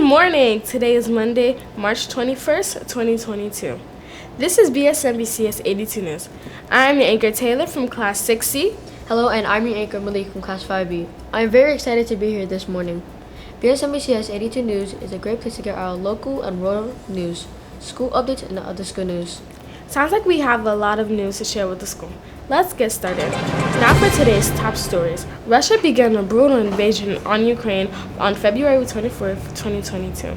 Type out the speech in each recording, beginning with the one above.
morning! Today is Monday, March 21st, 2022. This is BSNBCS 82 News. I'm your anchor Taylor from Class 6C. Hello, and I'm your anchor Malik from Class 5B. I'm very excited to be here this morning. BSNBCS 82 News is a great place to get our local and rural news, school updates, and other school news. Sounds like we have a lot of news to share with the school. Let's get started. Now for today's top stories. Russia began a brutal invasion on Ukraine on February 24th, 2022.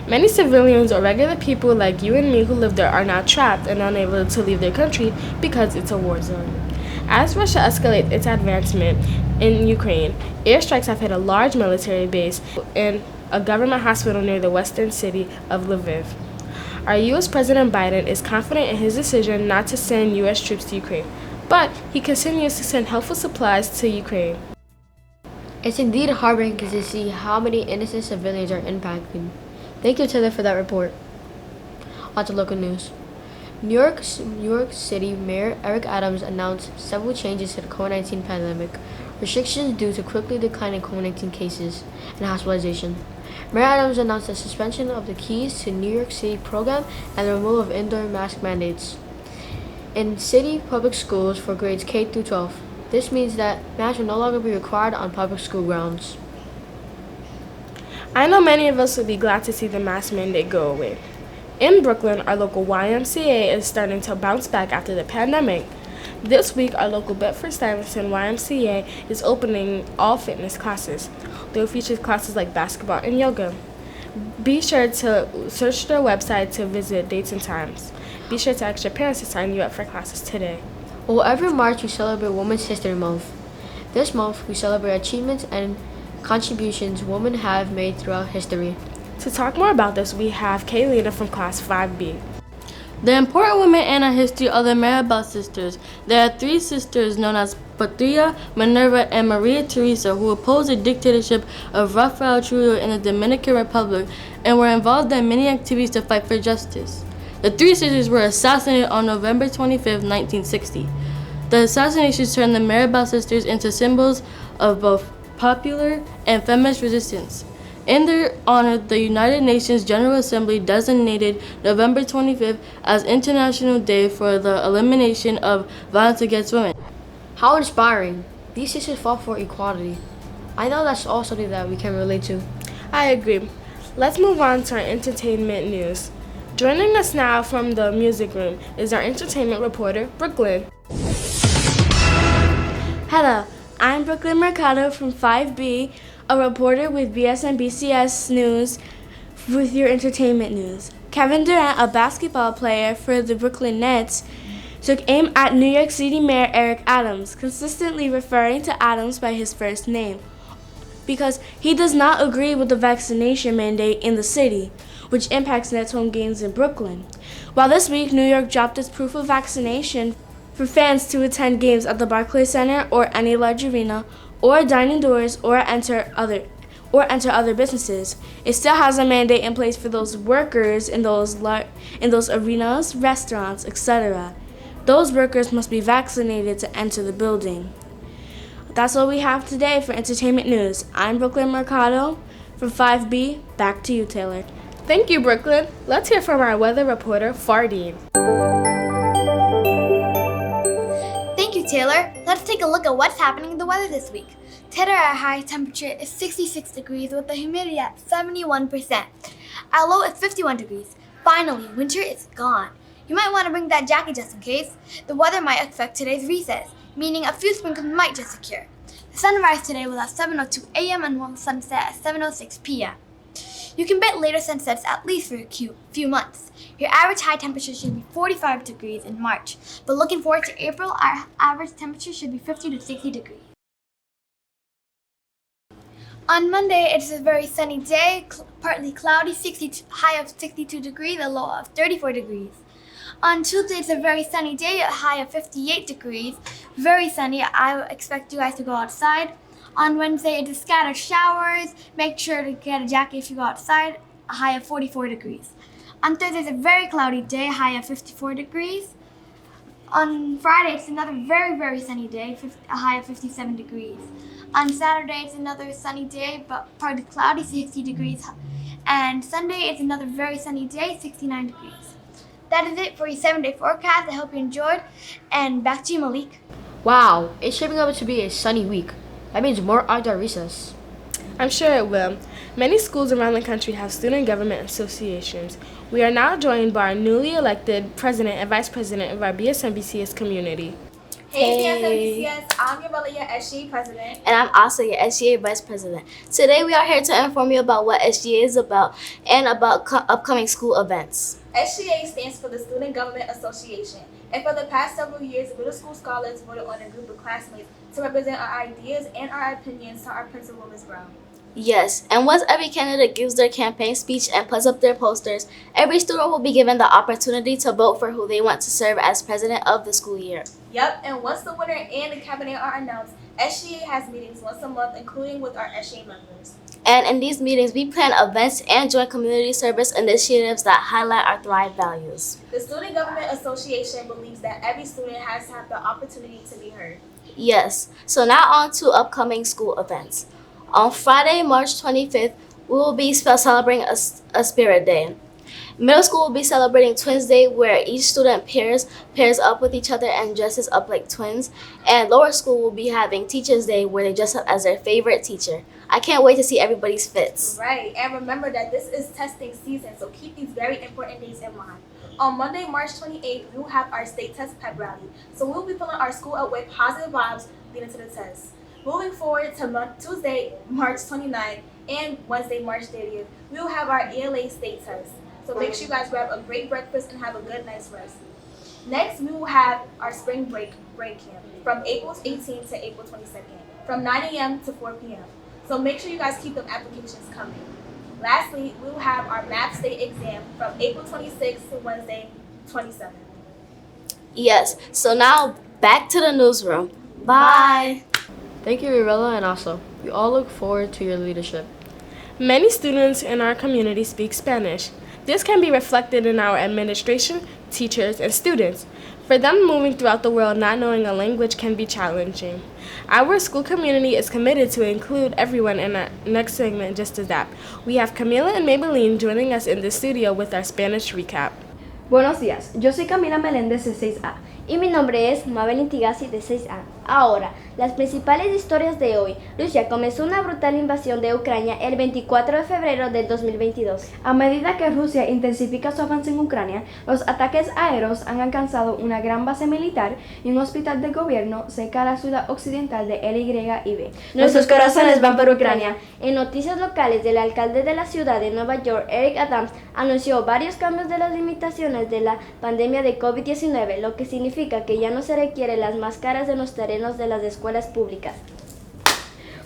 Many civilians or regular people like you and me who live there are now trapped and unable to leave their country because it's a war zone. As Russia escalates its advancement in Ukraine, airstrikes have hit a large military base and a government hospital near the western city of Lviv. Our U.S. President Biden is confident in his decision not to send U.S. troops to Ukraine, but he continues to send helpful supplies to Ukraine. It's indeed heartbreaking to see how many innocent civilians are impacted. Thank you, Taylor, for that report. On to local news. New York City Mayor Eric Adams announced several changes to the COVID-19 pandemic, restrictions due to quickly declining COVID-19 cases and hospitalization. Mayor Adams announced the suspension of the Keys to New York City program and the removal of indoor mask mandates in city public schools for grades K through 12. This means that masks will no longer be required on public school grounds. I know many of us would be glad to see the mask mandate go away. In Brooklyn, our local YMCA is starting to bounce back after the pandemic. This week, our local Bedford-Stuyvesant YMCA is opening all fitness classes. They will feature classes like basketball and yoga. Be sure to search their website to visit dates and times. Be sure to ask your parents to sign you up for classes today. Well, every March we celebrate Women's History Month. This month, we celebrate achievements and contributions women have made throughout history. To talk more about this, we have Kaylina from Class 5B. The important women in our history are the Maribel sisters. There are three sisters known as Patria, Minerva, and Maria Teresa who opposed the dictatorship of Rafael Trujillo in the Dominican Republic and were involved in many activities to fight for justice. The three sisters were assassinated on November 25, 1960. The assassinations turned the Maribel sisters into symbols of both popular and feminist resistance. In their honor, the United Nations General Assembly designated November 25th as International Day for the Elimination of Violence Against Women. How inspiring! These sisters fought for equality. I know that's all something that we can relate to. I agree. Let's move on to our entertainment news. Joining us now from the music room is our entertainment reporter, Brooklyn. Hello, I'm Brooklyn Mercado from 5B, a reporter with BSNBCS News with your entertainment news. Kevin Durant, a basketball player for the Brooklyn Nets, took aim at New York City Mayor Eric Adams, consistently referring to Adams by his first name, because he does not agree with the vaccination mandate in the city, which impacts Nets home games in Brooklyn. While this week, New York dropped its proof of vaccination for fans to attend games at the Barclays Center or any large arena, or dine indoors, or enter other businesses. It still has a mandate in place for those workers in those arenas, restaurants, etc. Those workers must be vaccinated to enter the building. That's all we have today for entertainment news. I'm Brooklyn Mercado from 5B. Back to you, Taylor. Thank you, Brooklyn. Let's hear from our weather reporter, Fardeen. Thank you, Taylor. Let's take a look at what's happening in the weather this week. Today, our high temperature is 66 degrees with the humidity at 71%. Our low is 51 degrees. Finally, winter is gone. You might want to bring that jacket just in case. The weather might affect today's recess, meaning a few sprinkles might just occur. The sunrise today was at 7:02 a.m. and will sunset at 7:06 p.m. You can bet later sunsets at least for a few months. Your average high temperature should be 45 degrees in March, but looking forward to April, our average temperature should be 50 to 60 degrees. On Monday, it is a very sunny day, partly cloudy, high of 62 degrees, a low of 34 degrees. On Tuesday, it's a very sunny day, a high of 58 degrees, very sunny. I expect you guys to go outside. On Wednesday, it is scattered showers. Make sure to get a jacket if you go outside, a high of 44 degrees. On Thursday, it's a very cloudy day, high of 54 degrees. On Friday, it's another very, very sunny day, a high of 57 degrees. On Saturday, it's another sunny day, but partly cloudy, 60 degrees, And Sunday is another very sunny day, 69 degrees. That is it for your 7-day forecast. I hope you enjoyed. And back to you, Malik. Wow, it's shaping up to be a sunny week. That means more outdoor recess. I'm sure it will. Many schools around the country have student government associations. We are now joined by our newly elected president and vice president of our BSNBCS community. Hey, BSNBCS, I'm your Malia SGA president. And I'm also your SGA Vice President. Today we are here to inform you about what SGA is about and about upcoming school events. SGA stands for the Student Government Association, and for the past several years, middle school scholars voted on a group of classmates to represent our ideas and our opinions to our principal, Ms. Brown. Yes, and once every candidate gives their campaign speech and puts up their posters, every student will be given the opportunity to vote for who they want to serve as president of the school year. Yep, and once the winner and the cabinet are announced, SGA has meetings once a month, including with our SGA members. And in these meetings, we plan events and join community service initiatives that highlight our Thrive values. The Student Government Association believes that every student has to have the opportunity to be heard. Yes, so now on to upcoming school events. On Friday, March 25th, we will be celebrating a Spirit Day. Middle school will be celebrating Twins Day, where each student pairs up with each other and dresses up like twins. And lower school will be having Teachers Day, where they dress up as their favorite teacher. I can't wait to see everybody's fits. Right, and remember that this is testing season, so keep these very important days in mind. On Monday, March 28th, we will have our state test pep rally. So we'll be filling our school up with positive vibes leading to the test. Moving forward to Tuesday, March 29th, and Wednesday, March 30th, we will have our ELA state test. So make sure you guys grab a great breakfast and have a good night's rest. Next, we will have our spring break camp from April 18th to April 22nd, from 9 a.m. to 4 p.m. So make sure you guys keep them applications coming. Lastly, we will have our math state exam from April 26th to Wednesday, 27th. Yes, so now back to the newsroom. Bye. Thank you, Rirella and Asa. We all look forward to your leadership. Many students in our community speak Spanish. This can be reflected in our administration, teachers, and students. For them moving throughout the world not knowing a language can be challenging. Our school community is committed to include everyone in our next segment just as that. We have Camila and Maybelline joining us in the studio with our Spanish recap. Buenos días, yo soy Camila Meléndez de 6A. Y mi nombre es Mabel Tigasi de 6A. Ahora, las principales historias de hoy. Rusia comenzó una brutal invasión de Ucrania el 24 de febrero del 2022. A medida que Rusia intensifica su avance en Ucrania, los ataques aéreos han alcanzado una gran base militar y un hospital del gobierno cerca de la ciudad occidental de LYB. Nuestros corazones van por Ucrania. En noticias locales, el alcalde de la ciudad de Nueva York, Eric Adams, anunció varios cambios de las limitaciones de la pandemia de COVID-19, lo que significa que ya no se requieren las máscaras en los terrenos de las escuelas públicas.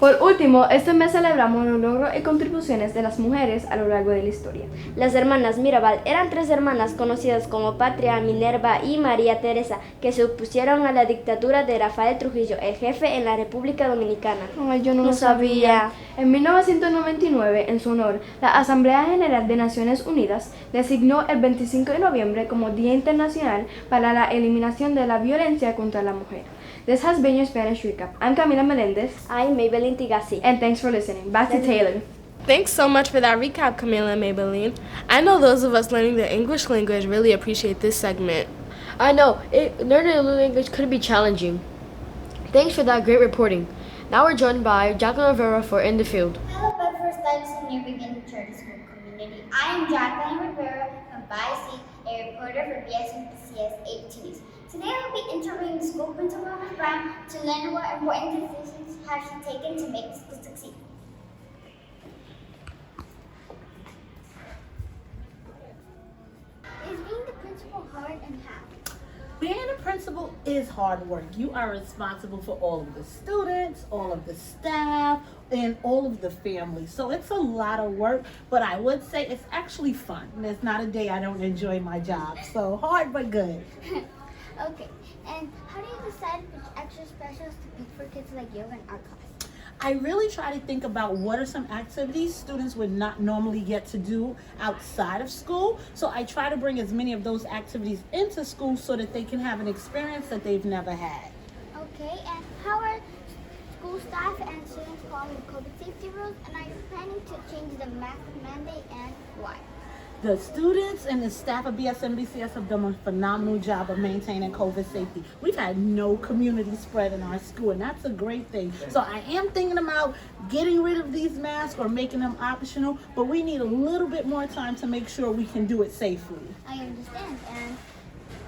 Por último, este mes celebramos los logros y contribuciones de las mujeres a lo largo de la historia. Las hermanas Mirabal eran tres hermanas conocidas como Patria, Minerva y María Teresa, que se opusieron a la dictadura de Rafael Trujillo, el jefe en la República Dominicana. Ay, yo no lo sabía. En 1999, en su honor, la Asamblea General de Naciones Unidas designó el 25 de noviembre como Día Internacional para la Eliminación de la Violencia contra la Mujer. This has been your Spanish recap. I'm Camila Melendez. I'm Maybelline Tigasi. And thanks for listening. Back to Taylor. Thanks so much for that recap, Camila and Maybelline. I know those of us learning the English language really appreciate this segment. I know, learning a new language could be challenging. Thanks for that great reporting. Now we're joined by Jacqueline Rivera for In the Field. Hello, Bedford Stuyvesant near Beginning Charter School community. I am Jacqueline Rivera from BSC, a reporter for BSNBCS 8 News. Today I will be interviewing school principal Ms. Brown to learn what important decisions has she taken to make the school succeed. Is being the principal hard and how? Being a principal is hard work. You are responsible for all of the students, all of the staff, and all of the families. So it's a lot of work, but I would say it's actually fun. There's not a day I don't enjoy my job. So hard but good. Okay, and how do you decide which extra specials to pick for kids like yoga and art class? I really try to think about what are some activities students would not normally get to do outside of school. So I try to bring as many of those activities into school so that they can have an experience that they've never had. Okay, and how are schools staff and students follow COVID safety rules, and are you planning to change the mask mandate, and why? The students and the staff of BSNBCS have done a phenomenal job of maintaining COVID safety. We've had no community spread in our school, and that's a great thing. So I am thinking about getting rid of these masks or making them optional, but we need a little bit more time to make sure we can do it safely. I understand. And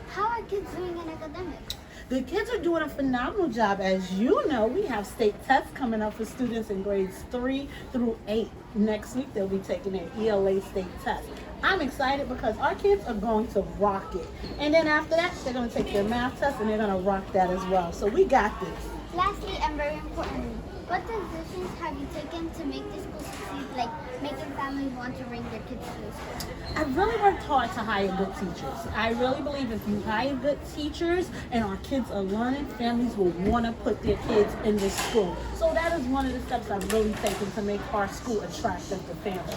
how are kids doing in academics? The kids are doing a phenomenal job. As you know, we have state tests coming up for students in grades 3 through 8. Next week, they'll be taking their ELA state test. I'm excited because our kids are going to rock it. And then after that, they're going to take their math test and they're going to rock that as well. So we got this. Lastly, and very importantly, what decisions have you taken to make this school succeed, like making families want to bring their kids to the school? I've really worked hard to hire good teachers. I really believe if you hire good teachers and our kids are learning, families will want to put their kids in this school. So that is one of the steps I've really taken to make our school attractive to families.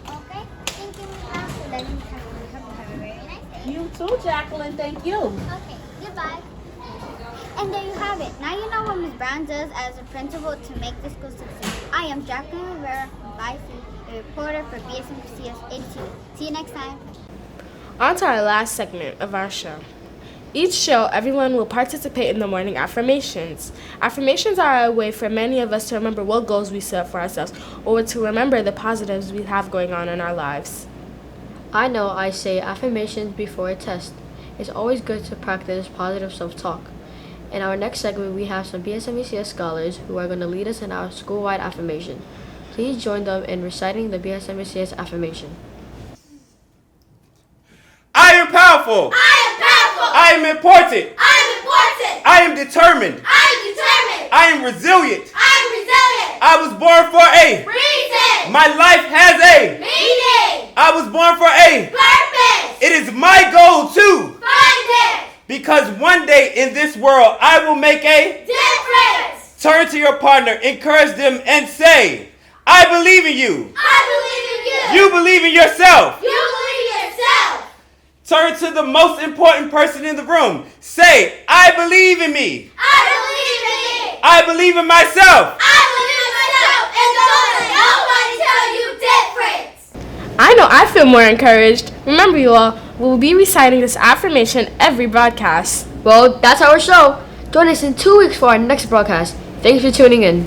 Okay, thank you, Miss for letting me come on. Have a very nice day. You too, Jacqueline. Thank you. Okay, goodbye. And there you have it. Now you know what Ms. Brown does as a principal to make the school succeed. I am Jacqueline Rivera from 5C, a reporter for BSNBCS 82. See you next time. On to our last segment of our show. Each show, everyone will participate in the morning affirmations. Affirmations are a way for many of us to remember what goals we set for ourselves or to remember the positives we have going on in our lives. I know I say affirmations before a test. It's always good to practice positive self-talk. In our next segment, we have some BSNBCS scholars who are going to lead us in our school-wide affirmation. Please join them in reciting the BSNBCS affirmation. I am powerful. I am powerful. I am important. I am important. I am determined. I am determined. I am resilient. I am resilient. I was born for a Reason. My life has a Meaning. I was born for a Purpose. It is my goal to Find it. because one day in this world I will make a Difference. Turn to your partner, encourage them, and say, I believe in you. I believe in you. You believe in yourself. You believe in yourself. Turn to the most important person in the room. Say, I believe in me. I believe in me. I believe in myself. I believe in myself. And don't let nobody tell you different. I know I feel more encouraged. Remember, you all, we'll be reciting this affirmation every broadcast. Well, that's our show. Join us in 2 weeks for our next broadcast. Thanks for tuning in.